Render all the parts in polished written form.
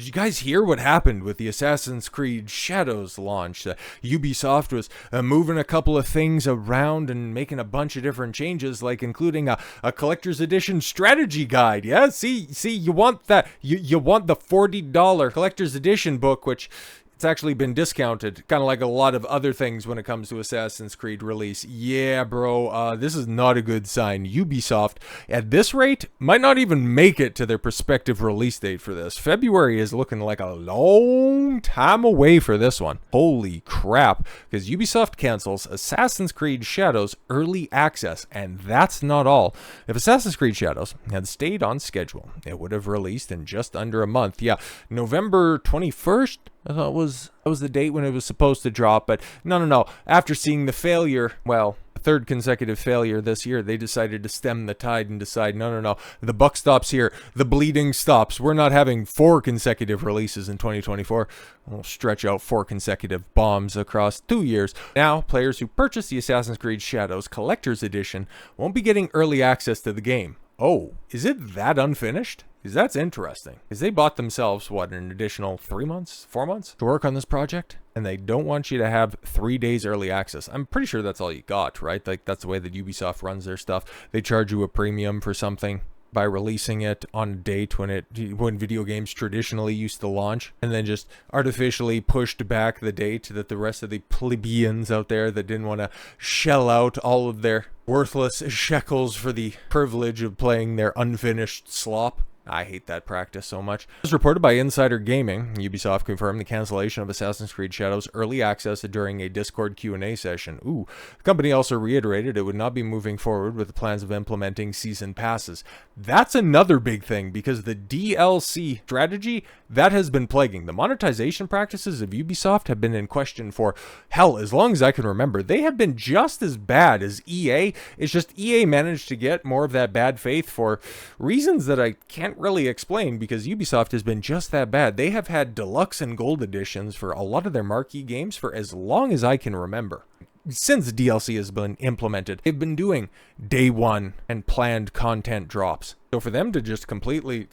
you guys hear what happened with the Assassin's Creed Shadows launch? Ubisoft was moving a couple of things around and making a bunch of different changes, like including a collector's edition strategy guide. Yeah, see, you want that. You want the $40 collector's edition book, which it's actually been discounted, kind of like a lot of other things when it comes to Assassin's Creed release. Yeah, bro, this is not a good sign. Ubisoft, at this rate, might not even make it to their prospective release date for this. February is looking like a long time away for this one. Holy crap, because Ubisoft cancels Assassin's Creed Shadows early access, and that's not all. If Assassin's Creed Shadows had stayed on schedule, it would have released in just under a month. Yeah, November 21st? I thought that was the date when it was supposed to drop, but no. After seeing the failure, well, third consecutive failure this year, they decided to stem the tide and decide, no. The buck stops here. The bleeding stops. We're not having 4 consecutive releases in 2024. We'll stretch out 4 consecutive bombs across 2 years. Now, players who purchase the Assassin's Creed Shadows Collector's Edition won't be getting early access to the game. Oh, is it that unfinished? Because that's interesting. Because they bought themselves, an additional 3 months, 4 months to work on this project? And they don't want you to have 3 days early access. I'm pretty sure that's all you got, right? Like, that's the way that Ubisoft runs their stuff. They charge you a premium for something by releasing it on a date when video games traditionally used to launch, and then just artificially pushed back the date that the rest of the plebeians out there that didn't want to shell out all of their worthless shekels for the privilege of playing their unfinished slop. I hate that practice so much. As reported by Insider Gaming, Ubisoft confirmed the cancellation of Assassin's Creed Shadows early access during a Discord Q&A session. The company also reiterated it would not be moving forward with the plans of implementing season passes. That's another big thing, because the DLC strategy, that has been plaguing. The monetization practices of Ubisoft have been in question for, hell, as long as I can remember. They have been just as bad as EA. It's just EA managed to get more of that bad faith for reasons that I can't really explain, because Ubisoft has been just that bad. They have had deluxe and gold editions for a lot of their marquee games for as long as I can remember. Since DLC has been implemented, they've been doing day one and planned content drops. So for them to just completely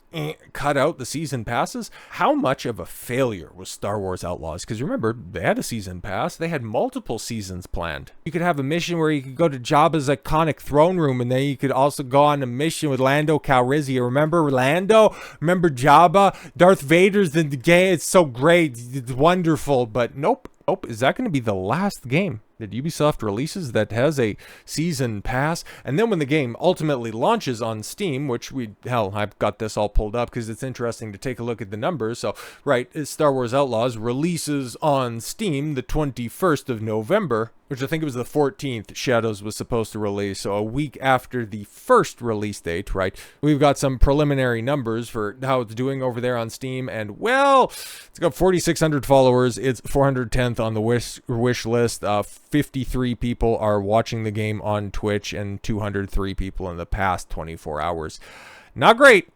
cut out the season passes, how much of a failure was Star Wars Outlaws? Because remember, they had a season pass. They had multiple seasons planned. You could have a mission where you could go to Jabba's iconic throne room, and then you could also go on a mission with Lando Calrissian. Remember Lando? Remember Jabba? Darth Vader's in the game. It's so great. It's wonderful. But nope. Is that going to be the last game that Ubisoft releases that has a season pass? And then when the game ultimately launches on Steam, which I've got this all pulled up because it's interesting to take a look at the numbers. So, right, Star Wars Outlaws releases on Steam the 21st of November, which I think it was the 14th Shadows was supposed to release. So a week after the first release date, right? We've got some preliminary numbers for how it's doing over there on Steam. And, well, it's got 4,600 followers. It's 410th on the wish list. 53 people are watching the game on Twitch and 203 people in the past 24 hours. Not great.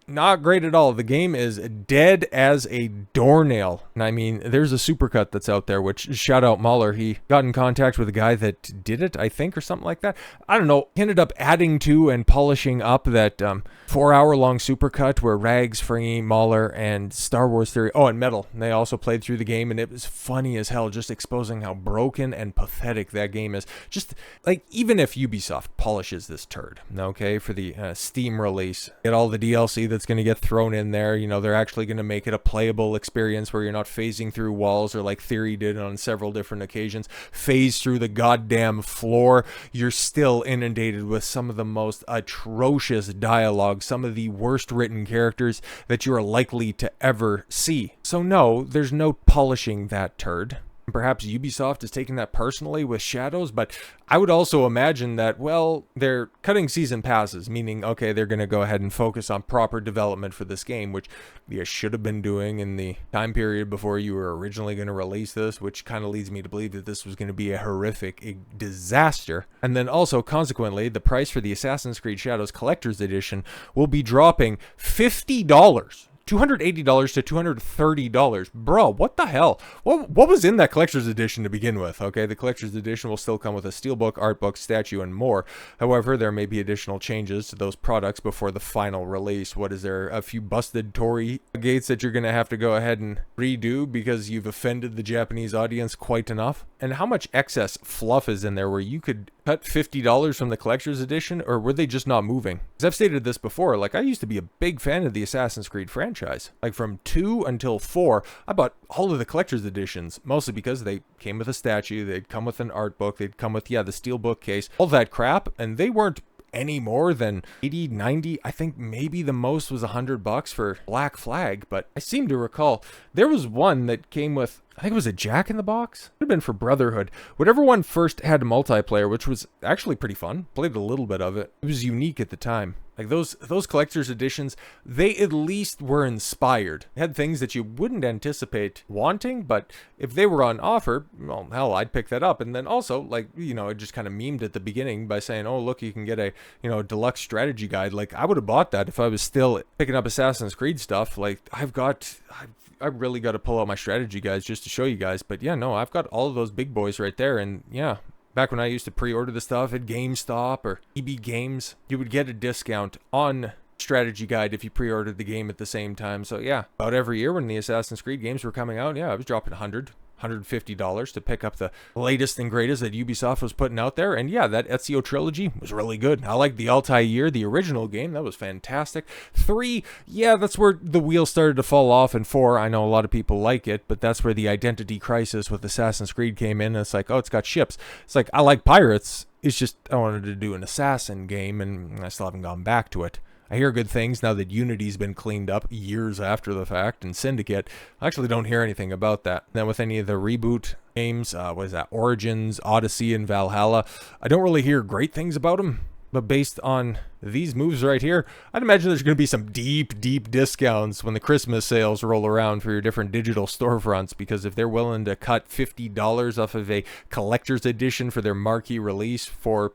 Not great at all. The game is dead as a doornail. And I mean, there's a supercut that's out there, which, shout out Mahler, he got in contact with a guy that did it, I think, or something like that. I don't know. He ended up adding to and polishing up that 4-hour-long supercut where Rags, Fringy, Mahler, and Star Wars Theory, and Metal, they also played through the game, and it was funny as hell, just exposing how broken and pathetic that game is. Just, like, even if Ubisoft polishes this turd, okay, for the Steam release, get all the DLC that's going to get thrown in there, they're actually going to make it a playable experience where you're not phasing through walls, or like Theory did on several different occasions, phase through the goddamn floor. You're still inundated with some of the most atrocious dialogue, some of the worst written characters that you are likely to ever see. So no, there's no polishing that turd. Perhaps Ubisoft is taking that personally with Shadows, but I would also imagine that, well, they're cutting season passes, meaning, okay, they're going to go ahead and focus on proper development for this game, which you should have been doing in the time period before you were originally going to release this, which kind of leads me to believe that this was going to be a horrific disaster. And then also, consequently, the price for the Assassin's Creed Shadows Collector's Edition will be dropping $50. $280 to $230. Bro, what the hell? What was in that collector's edition to begin with? Okay, the collector's edition will still come with a steelbook, art book, statue, and more. However, there may be additional changes to those products before the final release. What is there? A few busted Tory gates that you're going to have to go ahead and redo because you've offended the Japanese audience quite enough? And how much excess fluff is in there where you could cut $50 from the collector's edition, or were they just not moving? As I've stated this before, like I used to be a big fan of the Assassin's Creed franchise. Like from 2 until 4, I bought all of the collector's editions, mostly because they came with a statue, they'd come with an art book, they'd come with, the steel bookcase, all that crap, and they weren't any more than 80, 90. I think maybe the most was $100 for Black Flag, but I seem to recall there was one that came with, I think it was a Jack in the Box. It would have been for Brotherhood. Whatever one first had multiplayer, which was actually pretty fun. Played a little bit of it. It was unique at the time. Like those collector's editions, they at least were inspired. They had things that you wouldn't anticipate wanting, but if they were on offer, well, hell, I'd pick that up. And then also, like, it just kind of memed at the beginning by saying, oh, look, you can get a, deluxe strategy guide. Like, I would have bought that if I was still picking up Assassin's Creed stuff. Like, I really got to pull out my strategy guides just to show you guys. But yeah, no, I've got all of those big boys right there. And yeah, back when I used to pre-order the stuff at GameStop or EB Games, you would get a discount on strategy guide if you pre-ordered the game at the same time. So yeah, about every year when the Assassin's Creed games were coming out, yeah, I was dropping $150 to pick up the latest and greatest that Ubisoft was putting out there. And yeah, that Ezio trilogy was really good. I like the Altair, the original game. That was fantastic. 3, yeah, that's where the wheels started to fall off. And 4, I know a lot of people like it, but that's where the identity crisis with Assassin's Creed came in. And it's like, oh, it's got ships. It's like, I like pirates. It's just, I wanted to do an assassin game, and I still haven't gone back to it. I hear good things now that Unity's been cleaned up years after the fact, and Syndicate, I actually don't hear anything about that. Then with any of the reboot games, what is that, Origins, Odyssey, and Valhalla, I don't really hear great things about them. But based on these moves right here, I'd imagine there's going to be some deep, deep discounts when the Christmas sales roll around for your different digital storefronts, because if they're willing to cut $50 off of a collector's edition for their marquee release for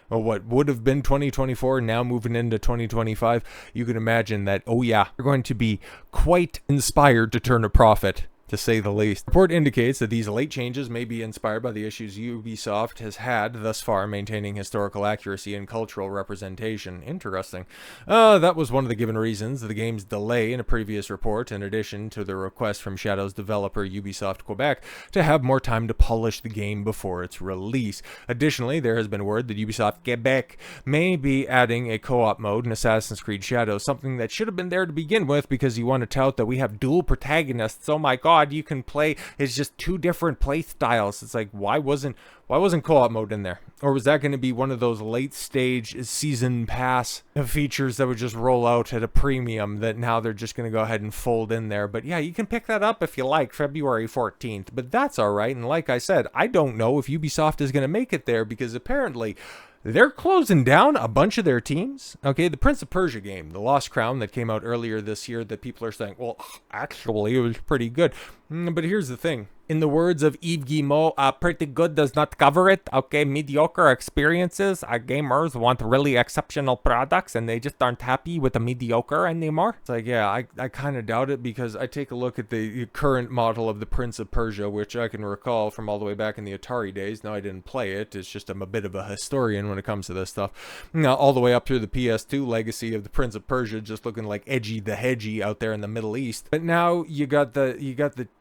what would have been 2024, now moving into 2025, you can imagine that, oh yeah, you're going to be quite inspired to turn a profit, to say the least. The report indicates that these late changes may be inspired by the issues Ubisoft has had thus far maintaining historical accuracy and cultural representation. Interesting. That was one of the given reasons the game's delay in a previous report, in addition to the request from Shadow's developer Ubisoft Quebec to have more time to polish the game before its release. Additionally, there has been word that Ubisoft Quebec may be adding a co-op mode in Assassin's Creed Shadows, something that should have been there to begin with, because you want to tout that we have dual protagonists. Oh my god, you can play, it's just 2 different play styles. It's like, why wasn't co-op mode in there? Or was that going to be one of those late stage season pass features that would just roll out at a premium that now they're just going to go ahead and fold in there? But yeah, you can pick that up if you like, February 14th, but that's all right. And like I said, I don't know if Ubisoft is going to make it there, because apparently they're closing down a bunch of their teams. Okay, the Prince of Persia game, The Lost Crown, that came out earlier this year, that people are saying, well, actually, it was pretty good. But here's the thing. In the words of Yves Guillemot, pretty good does not cover it. Okay, mediocre experiences. Gamers want really exceptional products, and they just aren't happy with the mediocre anymore. It's like, yeah, I kind of doubt it, because I take a look at the current model of the Prince of Persia, which I can recall from all the way back in the Atari days. Now, I didn't play it. It's just I'm a bit of a historian when it comes to this stuff. Now, all the way up through the PS2 legacy of the Prince of Persia, just looking like Edgy the Hedgy out there in the Middle East. But now you got the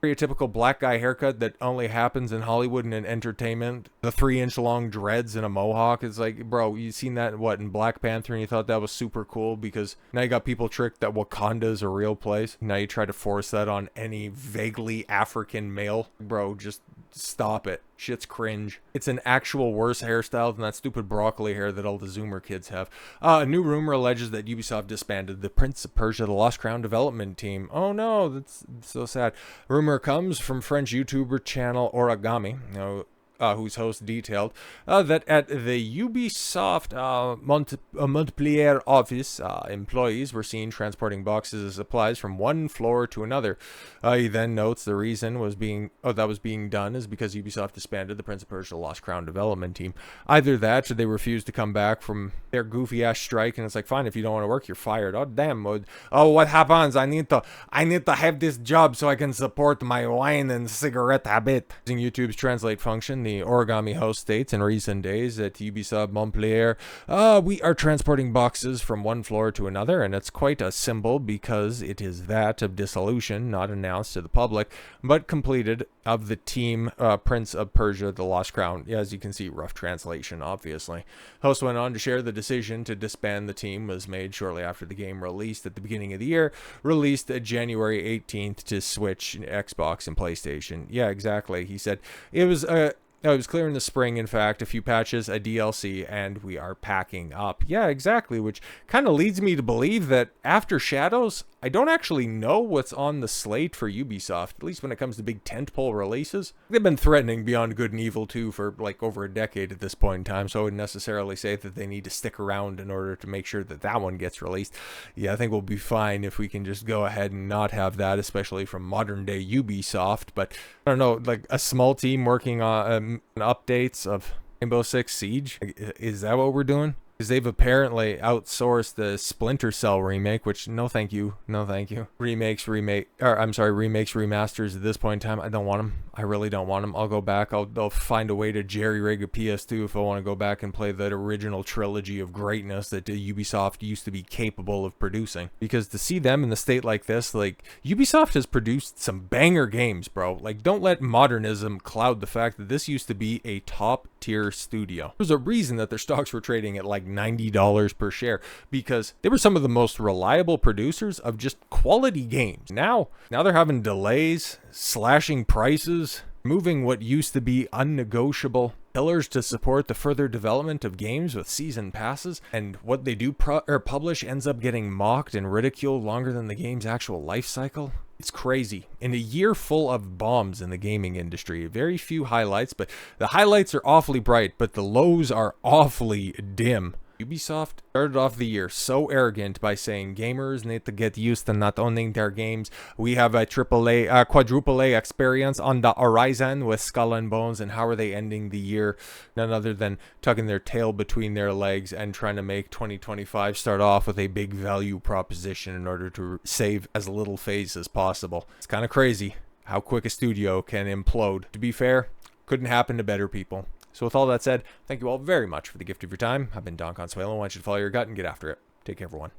stereotypical black guy haircut that only happens in Hollywood and in entertainment. The 3-inch long dreads and a mohawk. It's like, bro, you seen that in Black Panther, and you thought that was super cool, because now you got people tricked that Wakanda is a real place. Now you try to force that on any vaguely African male. Bro, just stop it. Shit's cringe. It's an actual worse hairstyle than that stupid broccoli hair that all the Zoomer kids have. A new rumor alleges that Ubisoft disbanded the Prince of Persia: The Lost Crown development team. Oh no, that's so sad. Rumor comes from French YouTuber channel Origami. whose host detailed that at the Ubisoft Montpellier office, employees were seen transporting boxes of supplies from one floor to another. He then notes the reason was being done is because Ubisoft disbanded the Prince of Persia: Lost Crown development team. Either that, or they refused to come back from their goofy ass strike, and it's like, fine, if you don't want to work, you're fired. Oh damn! Oh, what happens? I need to have this job so I can support my wine and cigarette habit. Using YouTube's translate function, the Origami host states in recent days at Ubisoft Montpellier, we are transporting boxes from one floor to another, and it's quite a symbol because it is that of dissolution, not announced to the public, but completed of the team Prince of Persia: The Lost Crown. Yeah, as you can see, rough translation, obviously. Host went on to share the decision to disband the team was made shortly after the game released at the beginning of the year, released January 18th to Switch, Xbox, and PlayStation. Yeah, exactly. He said it was clear in the spring, in fact, a few patches, a DLC, and we are packing up. Yeah, exactly, which kind of leads me to believe that after Shadows, I don't actually know what's on the slate for Ubisoft, at least when it comes to big tentpole releases. They've been threatening Beyond Good and Evil 2 for like over a decade at this point in time, so I wouldn't necessarily say that they need to stick around in order to make sure that that one gets released. Yeah, I think we'll be fine if we can just go ahead and not have that, especially from modern day Ubisoft. But I don't know, like a small team working on updates of Rainbow Six Siege, is that what we're doing? Because they've apparently outsourced the Splinter Cell remake, which no thank you. Remakes, remasters at this point in time, I don't want them. I really don't want them. I'll go back. They'll find a way to jerry-rig a PS2 if I want to go back and play that original trilogy of greatness that Ubisoft used to be capable of producing. Because to see them in the state like this, like, Ubisoft has produced some banger games, bro. Like, don't let modernism cloud the fact that this used to be a top-tier studio. There's a reason that their stocks were trading at like $90 per share, because they were some of the most reliable producers of just quality games. Now they're having delays, slashing prices, moving what used to be unnegotiable pillars to support the further development of games with season passes, and what they do publish ends up getting mocked and ridiculed longer than the game's actual life cycle. It's crazy. In a year full of bombs in the gaming industry, very few highlights, but the highlights are awfully bright, but the lows are awfully dim. Ubisoft started off the year so arrogant by saying gamers need to get used to not owning their games. We have a quadruple A experience on the horizon with Skull and Bones, and how are they ending the year? None other than tucking their tail between their legs and trying to make 2025 start off with a big value proposition in order to save as little phase as possible. It's kind of crazy how quick a studio can implode. To be fair, couldn't happen to better people. So with all that said, thank you all very much for the gift of your time. I've been Don Consuelo. I want you to follow your gut and get after it. Take care, everyone.